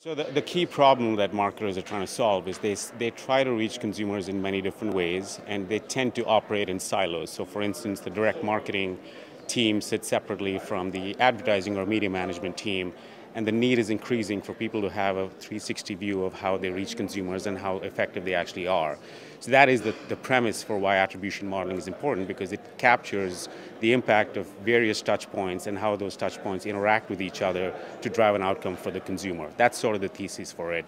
So the key problem that marketers are trying to solve is they try to reach consumers in many different ways, and they tend to operate in silos. So for instance, the direct marketing team sits separately from the advertising or media management team, and the need is increasing for people to have a 360 view of how they reach consumers and how effective they actually are. So that is the premise for why attribution modeling is important, because it captures the impact of various touch points and how those touch points interact with each other to drive an outcome for the consumer. That's sort of the thesis for it.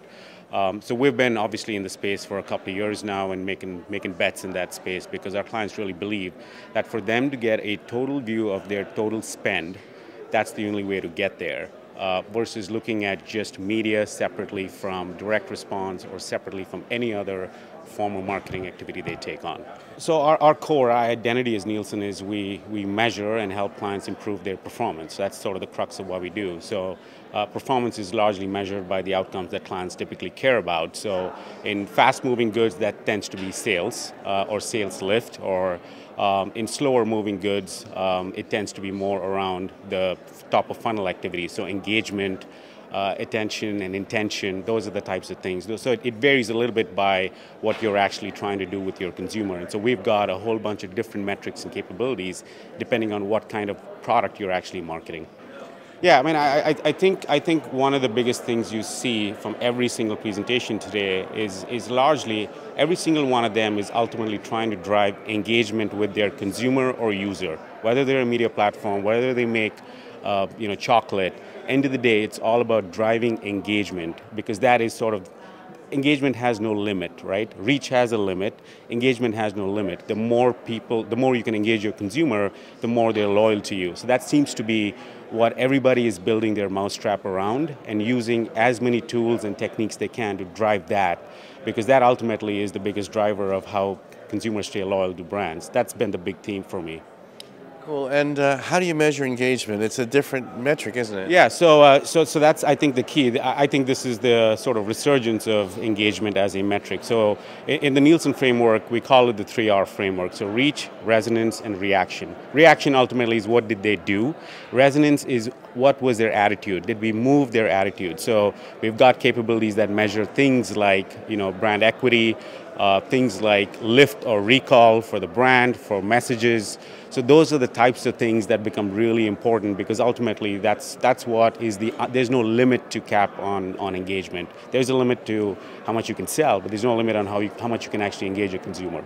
So we've been obviously in the space for a couple of years now and making bets in that space, because our clients really believe that for them to get a total view of their total spend, that's the only way to get there. Versus looking at just media separately from direct response or separately from any other form of marketing activity they take on. So our core, our identity as Nielsen is we measure and help clients improve their performance. That's sort of the crux of what we do. So performance is largely measured by the outcomes that clients typically care about. So in fast-moving goods, that tends to be sales or sales lift, or in slower moving goods, it tends to be more around the top of funnel activities, so engagement, attention and intention, those are the types of things. So it varies a little bit by what you're actually trying to do with your consumer. And so we've got a whole bunch of different metrics and capabilities depending on what kind of product you're actually marketing. Yeah, I mean, I think one of the biggest things you see from every single presentation today is largely every single one of them is ultimately trying to drive engagement with their consumer or user, whether they're a media platform, whether they make chocolate. End of the day, it's all about driving engagement, because that is sort of, engagement has no limit, right? Reach has a limit, engagement has no limit. The more you can engage your consumer, the more they're loyal to you. So that seems to be what everybody is building their mousetrap around, and using as many tools and techniques they can to drive that, because that ultimately is the biggest driver of how consumers stay loyal to brands. That's been the big theme for me. Cool. And how do you measure engagement? It's a different metric, isn't it? Yeah, so that's, I think, the key. I think this is the sort of resurgence of engagement as a metric. So in the Nielsen framework, we call it the 3R framework. So reach, resonance, and reaction. Reaction ultimately is what did they do. Resonance is what was their attitude. Did we move their attitude? So we've got capabilities that measure things like brand equity, things like lift or recall for the brand, for messages. So those are the types of things that become really important, because ultimately that's what is there's no limit to cap on engagement. There's a limit to how much you can sell, but there's no limit on how much you can actually engage a consumer.